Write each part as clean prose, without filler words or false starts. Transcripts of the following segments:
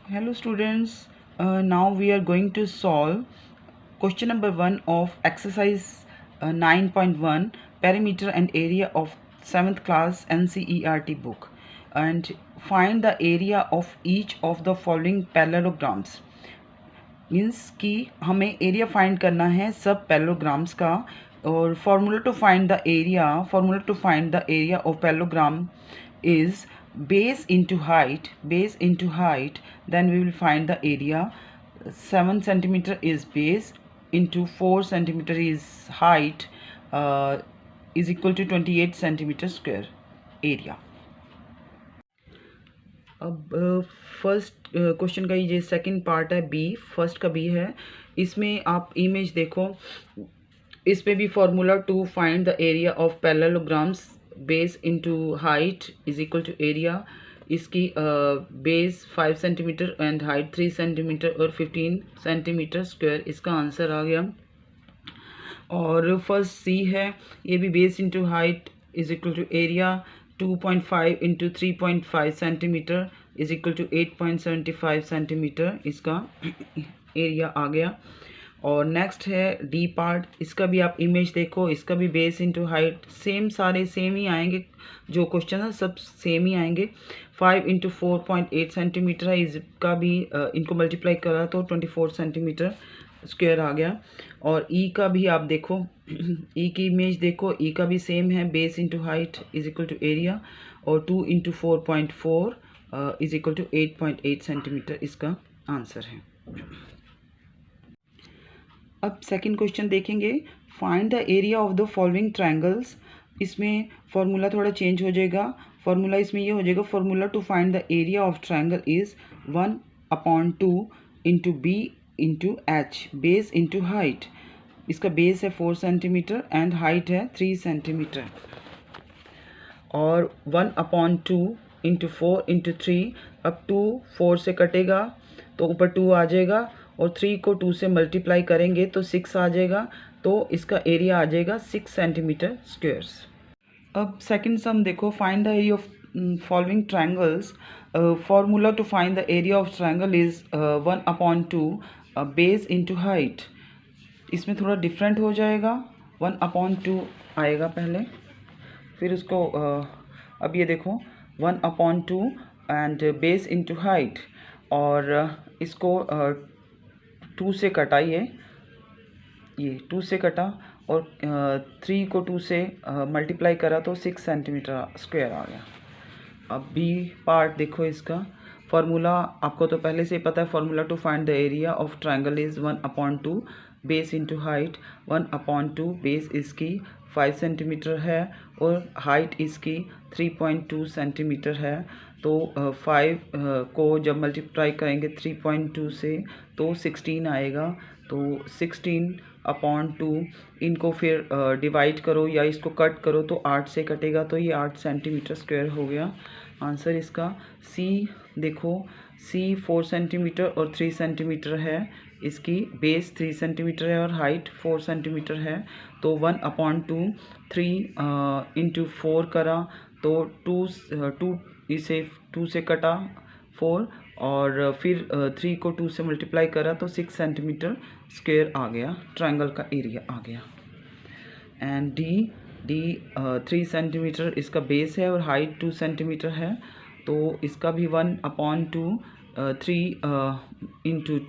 Hello students, now we are going to solve question number 1 of exercise 9.1 perimeter and area of 7th class NCERT book, and find the area of each of the following parallelograms. Means कि हमें area find करना है सब parallelograms का, और formula to find the area of parallelogram is base into height, then we will find the area. 7 centimeter is base into 4 centimeter is height, is equal to 28 centimeter square area. अब first question का ये second part है, B, first का B है. इसमें आप image देखो, इस पे भी formula to find the area of parallelograms. Base into height is equal to area. इसकी base 5 centimetre and height 3 centimetre और 15 सेंटीमीटर स्क्वायर. इसका आंसर आ गया. और फर्स्ट सी है, ये भी base into height is equal to area. 2.5 into 3.5 centimetre is equal to 8.75 centimetre. इसका एरिया आ गया. और नेक्स्ट है डी पार्ट. इसका भी आप इमेज देखो, इसका भी बेस इनटू हाइट सेम, सारे सेम ही आएंगे. जो क्वेश्चन है सब सेम ही आएंगे. 5 इंटू 4.8 सेंटीमीटर है. इसका भी इनको मल्टीप्लाई करा तो 24 सेंटीमीटर स्क्वायर आ गया. और ई का भी आप देखो, ई की इमेज देखो, ई का भी सेम है. Base into height is equal to area. और 2 into 4.4 is equal to 8.8 centimetre. इसका आंसर है. अब सेकंड क्वेश्चन देखेंगे. Find the area of the following triangles. इसमें फार्मूला थोड़ा चेंज हो जाएगा. फार्मूला इसमें ये हो जाएगा, formula to find the area of triangle is 1/2 into B into H. Base into height. इसका बेस है 4 सेंटीमीटर एंड हाइट है 3 सेंटीमीटर. और 1/2 इंटू 4 इंटू 3. अब 2 4 से कटेगा तो ऊपर 2 आ जाएगा, और 3 को 2 से मल्टीप्लाई करेंगे तो 6 आ जाएगा. तो इसका एरिया आ जाएगा 6 सेंटीमीटर स्क्वेयर्स. अब सेकंड सम देखो. Find the area of following triangles. Formula to find the area of triangle is 1/2 base into height. इसमें थोड़ा डिफरेंट हो जाएगा. 1/2 आएगा पहले, फिर उसको अब ये देखो 1/2 एंड बेस इंटू हाइट. और इसको 2 से कटाइए, ये 2 से कटा, और 3 को 2 से मल्टीप्लाई करा तो 6 सेंटीमीटर स्क्वायर आ गया. अब बी पार्ट देखो. इसका फार्मूला आपको तो पहले से ही पता है. Formula to find the area of triangle is 1/2 base into height. 1/2 base इसकी 5 सेंटीमीटर है और हाइट इसकी 3.2 सेंटीमीटर है. तो 5 को जब मल्टीप्लाई करेंगे 3.2 से तो 16 आएगा. तो 16/2 इनको फिर डिवाइड करो या इसको कट करो तो 8 से कटेगा, तो ये 8 सेंटीमीटर स्क्वायर हो गया. आंसर इसका सी देखो. सी 4 सेंटीमीटर और 3 सेंटीमीटर है. इसकी बेस 3 सेंटीमीटर है और हाइट 4 सेंटीमीटर है. तो 1/2 3 इंटू 4 करा तो 2 इसे 2 से कटा 4, और फिर 3 को 2 से मल्टीप्लाई करा तो 6 सेंटीमीटर स्क्वायर आ गया. ट्रायंगल का एरिया आ गया. एंड डी 3 सेंटीमीटर इसका बेस है और हाइट 2 सेंटीमीटर है. तो इसका भी 1/2 3 इंटू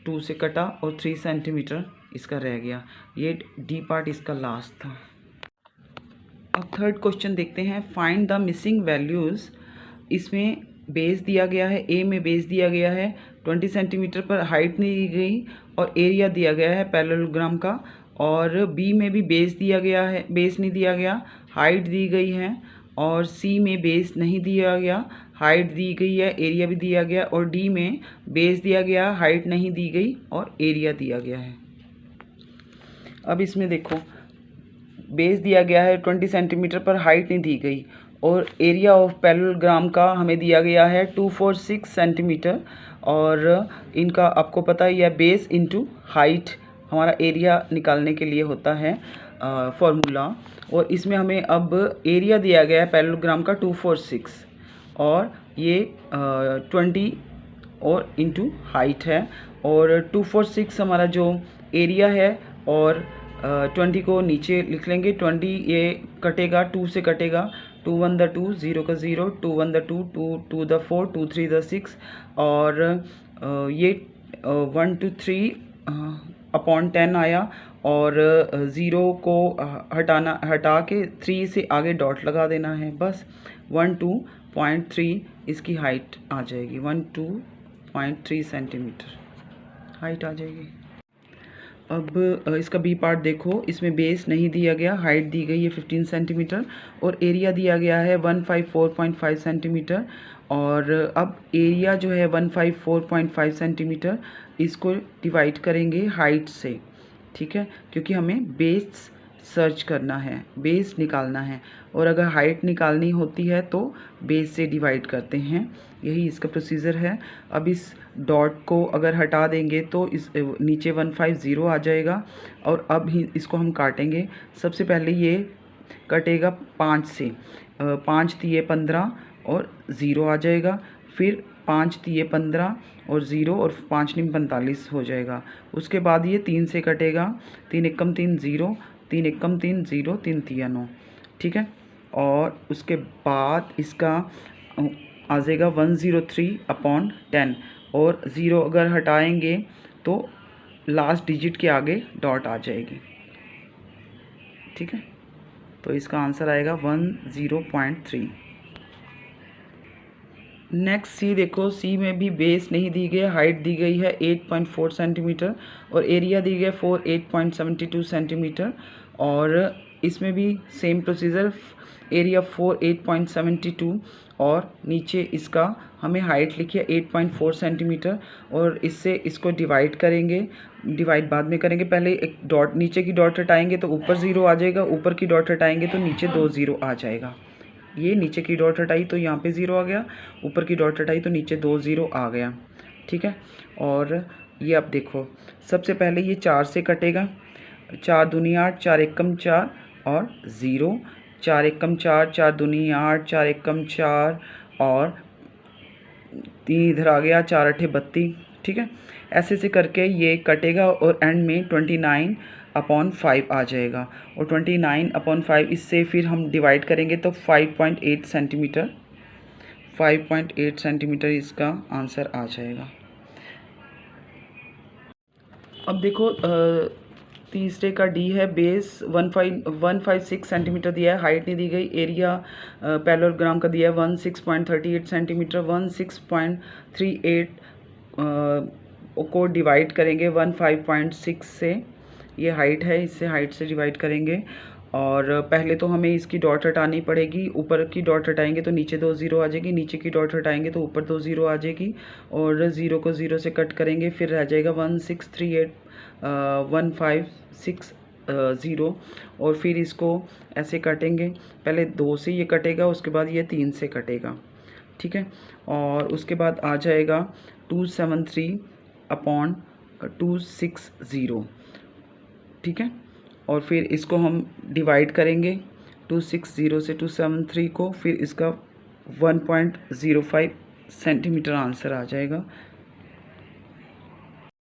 2 से कटा और 3 सेंटीमीटर इसका रह गया. ये डी पार्ट इसका लास्ट था. अब थर्ड क्वेश्चन देखते हैं. Find the missing values. इसमें बेस दिया गया है, ए में बेस दिया गया है 20 सेंटीमीटर पर, हाइट नहीं दी गई, और एरिया दिया गया है पैरेललोग्राम का. और बी में भी बेस दिया गया है, बेस नहीं दिया गया, हाइट दी गई है. और सी में बेस नहीं दिया गया, हाइट दी गई है, एरिया भी दिया गया. और डी में बेस दिया गया, हाइट नहीं दी गई और एरिया दिया गया है. अब इसमें देखो, बेस दिया गया है 20 सेंटीमीटर पर, हाइट नहीं दी गई, और एरिया ऑफ पैरेललोग्राम का हमें दिया गया है 246 सेंटीमीटर. और इनका आपको पता ही है, बेस इंटू हाइट हमारा एरिया निकालने के लिए होता है फॉर्मूला. और इसमें हमें अब एरिया दिया गया है पैरेललोग्राम का 246, और ये 20 और इंटू हाइट है, और 246 हमारा जो एरिया है, और 20 को नीचे लिख लेंगे। 20 ये कटेगा, 2 से कटेगा, 2 1 द 2, 0 का 0, 2 1 द 2, 2 2 द 4, 2 3 द 6, और ये 1 2 3 अपॉन 10 आया, और 0 को हटा के 3 से आगे डॉट लगा देना है बस। 12.3 इसकी हाइट आ जाएगी, 12.3 सेंटीमीटर हाइट आ जाएगी। अब इसका बी पार्ट देखो, इसमें बेस नहीं दिया गया, हाइट दी गई है 15 सेंटीमीटर और एरिया दिया गया है 154.5 सेंटीमीटर। और अब एरिया जो है 154.5 सेंटीमीटर, इसको डिवाइड करेंगे हाइट से, ठीक है, क्योंकि हमें बेस सर्च करना है, बेस निकालना है, और अगर हाइट निकालनी होती है तो बेस से डिवाइड करते हैं, यही इसका प्रोसीजर है। अब इस डॉट को अगर हटा देंगे तो इस नीचे 150 आ जाएगा, और अब ही इसको हम काटेंगे। सबसे पहले ये कटेगा 5 से, 5 तिये 15 और 0 आ जाएगा, फिर 5 तिये 15 और 0 और 5 निम 45 हो जाएगा। उसके बाद ये 3 से कटेगा, 3 एकम 3 0, 3 एकम 3 0, 3 तिया 9, ठीक है। और उसके बाद इसका आ जाएगा 103/10, और 0 अगर हटाएंगे तो लास्ट डिजिट के आगे डॉट आ जाएगी, ठीक है। तो इसका आंसर आएगा 10.3। नेक्स्ट सी देखो, सी में भी बेस नहीं दी गई, हाइट दी गई है 8.4 सेंटीमीटर और एरिया दी गई है 8.72 सेंटीमीटर, और इसमें भी सेम प्रोसीजर, एरिया 8.72 और नीचे इसका हमें हाइट लिखी है 8.4 सेंटीमीटर, और इससे इसको डिवाइड करेंगे, डिवाइड बाद में करेंगे। पहले एक डॉट, नीचे की डॉट हटाएंगे तो ऊपर 0 आ जाएगा, ऊपर की डॉट हटाएंगे तो नीचे 2 0 आ जाएगा। ये नीचे की डॉट हटाई तो यहाँ पे 0 आ गया, ऊपर की डॉट हटाई तो नीचे 2 0 आ गया, ठीक है। और ये अब देखो, सबसे पहले ये 4 से कटेगा, 4 दूनी 8, 4 एकम 4 और 0, 4 एकम 4, 4 दूनी 8, 4 एकम 4 और 3 इधर आ गया, 4 अठे 32, ठीक है। ऐसे से करके ये कटेगा और एंड में 29/5 आ जाएगा, और 29/5 इससे फिर हम डिवाइड करेंगे तो 5.8 सेंटीमीटर, 5.8 सेंटीमीटर इसका आंसर आ जाएगा। अब देखो तीसरे का डी है, बेस 156 सेंटीमीटर दिया है, हाइट नहीं दी गई, एरिया पैरेललोग्राम का दिया है 16.38 सेंटीमीटर, 16.38 को डिवाइड करेंगे 15.6 से, ये हाइट है, इससे हाइट से डिवाइड करेंगे। और पहले तो हमें इसकी डॉट हटानी पड़ेगी, ऊपर की डॉट हटाएंगे तो नीचे 2 0 आ जाएगी, नीचे की डॉट हटाएंगे तो ऊपर 2 0 आ जाएगी, और 0 को 0 से कट करेंगे, फिर रह जाएगा 1638,156,0, और फिर इसको ऐसे काटेंगे, पहले 2 से ये कटेगा, उसके बाद ये 3 से कटेगा, ठीक है। और उसके बाद आ जाएगा 273/260, ठीक है। और फिर इसको हम डिवाइड करेंगे 260 से 273 को, फिर इसका 1.05 सेंटीमीटर आंसर आ जाएगा।